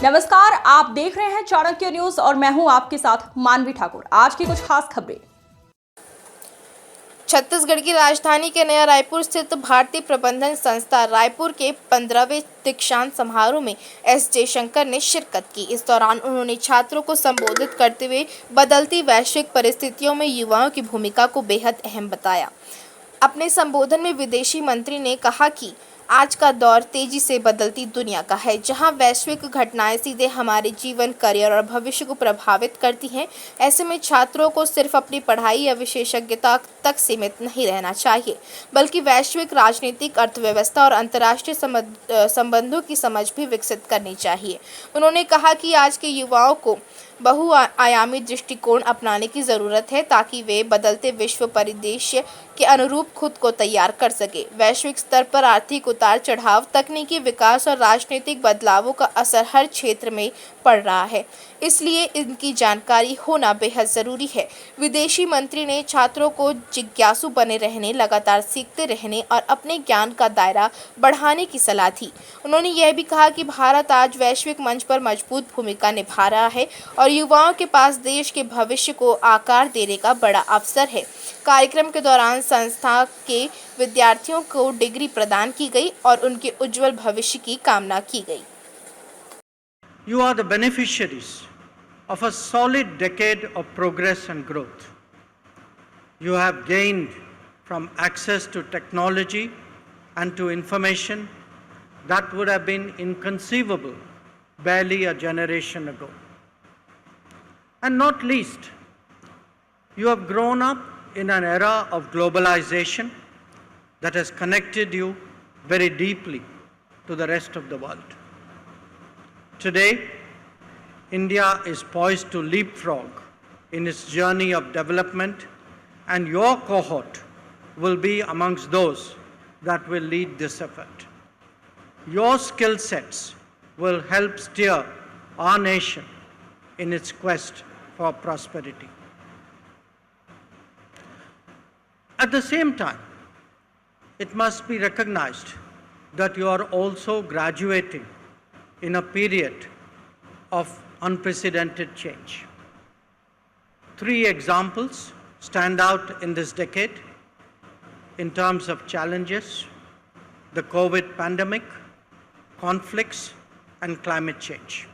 नमस्कार, आप देख रहे हैं चाणक्य न्यूज और मैं हूं आपके साथ मानवी ठाकुर। आज की कुछ खास खबरें। छत्तीसगढ़ की राजधानी के नया रायपुर स्थित भारतीय प्रबंधन संस्था रायपुर के 15वें दीक्षांत समारोह में एस जयशंकर ने शिरकत की। इस दौरान उन्होंने छात्रों को संबोधित करते हुए बदलती वैश्विक परिस्थितियों में युवाओं की भूमिका को बेहद अहम बताया। अपने संबोधन में विदेशी मंत्री ने कहा कि आज का दौर तेजी से बदलती दुनिया का है, जहां वैश्विक घटनाएं सीधे हमारे जीवन, करियर और भविष्य को प्रभावित करती हैं। ऐसे में छात्रों को सिर्फ अपनी पढ़ाई या विशेषज्ञता तक सीमित नहीं रहना चाहिए, बल्कि वैश्विक राजनीतिक, अर्थव्यवस्था और अंतर्राष्ट्रीय संबंधों की समझ भी विकसित करनी चाहिए। उन्होंने कहा कि आज के युवाओं को बहुआयामी दृष्टिकोण अपनाने की ज़रूरत है ताकि वे बदलते विश्व परिदृश्य के अनुरूप खुद को तैयार कर सके। वैश्विक स्तर पर आर्थिक उतार चढ़ाव, तकनीकी विकास और राजनीतिक बदलावों का असर हर क्षेत्र में पड़ रहा है, इसलिए इनकी जानकारी होना बेहद ज़रूरी है। विदेशी मंत्री ने छात्रों को जिज्ञासु बने रहने, लगातार सीखते रहने और अपने ज्ञान का दायरा बढ़ाने की सलाह दी। उन्होंने यह भी कहा कि भारत आज वैश्विक मंच पर मजबूत भूमिका निभा रहा है और युवाओं के पास देश के भविष्य को आकार देने का बड़ा अवसर है। कार्यक्रम के दौरान संस्था के विद्यार्थियों को डिग्री प्रदान की गई और उनके उज्जवल भविष्य की कामना की गई। You are the beneficiaries of a solid decade of progress and growth. You have gained from access to technology and to information that would have been inconceivable barely a generation ago. And not least, you have grown up in an era of globalization that has connected you very deeply to the rest of the world. Today, India is poised to leapfrog in its journey of development, and your cohort will be amongst those that will lead this effort. Your skill sets will help steer our nation in its quest for prosperity. At the same time, it must be recognized that you are also graduating in a period of unprecedented change. 3 examples stand out in this decade in terms of challenges: the COVID pandemic, conflicts, and climate change.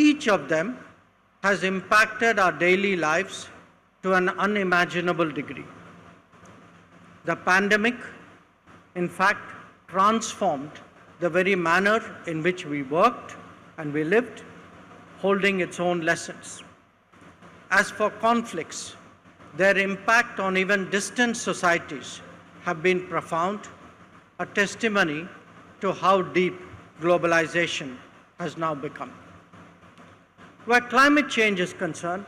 Each of them has impacted our daily lives to an unimaginable degree. The pandemic, in fact, transformed the very manner in which we worked and we lived, holding its own lessons. As for conflicts, their impact on even distant societies have been profound, a testimony to how deep globalization has now become. Where climate change is concerned,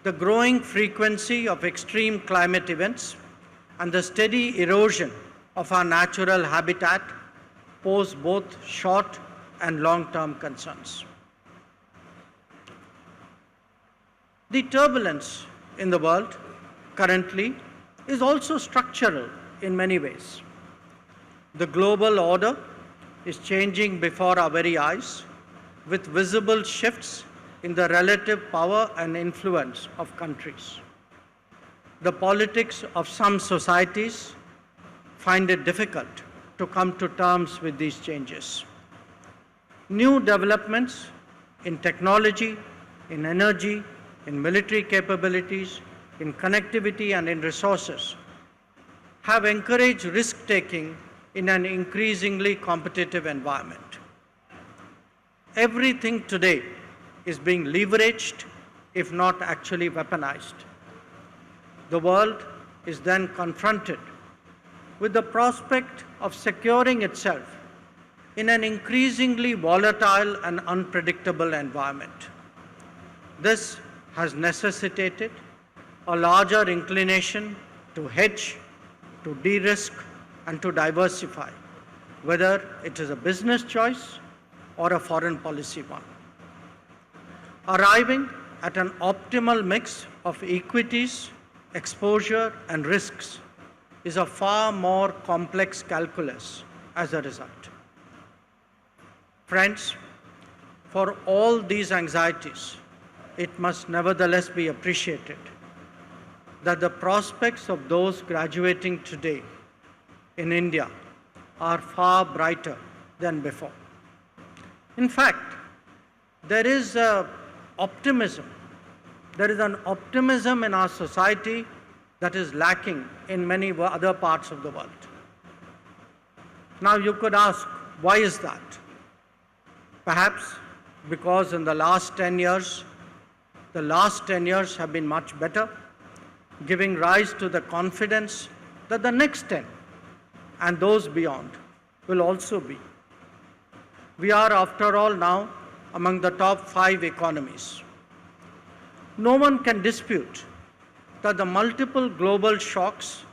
the growing frequency of extreme climate events and the steady erosion of our natural habitat pose both short and long-term concerns. The turbulence in the world currently is also structural in many ways. The global order is changing before our very eyes, with visible shifts in the relative power and influence of countries. The politics of some societies find it difficult to come to terms with these changes. New developments in technology, in energy, in military capabilities, in connectivity and in resources have encouraged risk-taking in an increasingly competitive environment. Everything today is being leveraged, if not actually weaponized. The world is then confronted with the prospect of securing itself in an increasingly volatile and unpredictable environment. This has necessitated a larger inclination to hedge, to de-risk, and to diversify, whether it is a business choice or a foreign policy one. Arriving at an optimal mix of equities, exposure, and risks is a far more complex calculus as a result. Friends, for all these anxieties, it must nevertheless be appreciated that the prospects of those graduating today in India are far brighter than before. In fact, there is optimism. There is an optimism in our society that is lacking in many other parts of the world. Now you could ask, why is that? Perhaps because in the last 10 years have been much better, giving rise to the confidence that the next 10 and those beyond will also be. We are, after all, now among the top 5 economies. No one can dispute that the multiple global shocks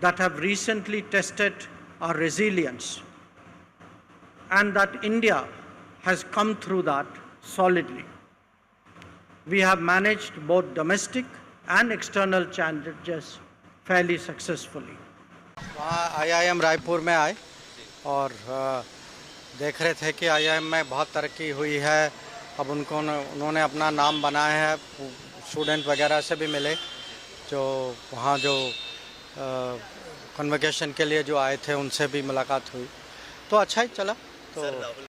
that have recently tested our resilience, and that India has come through that solidly. We have managed both domestic and external challenges fairly successfully. वहाँ IIM Raipur में आए और देख रहे थे कि IIM में बहुत तरक्की हुई है। अब उन्होंने अपना नाम बनाया है, स्टूडेंट वगैरह से भी मिले जो वहाँ जो कन्वोकेशन के लिए जो आए थे उनसे भी मुलाकात हुई, तो अच्छा ही चला। तो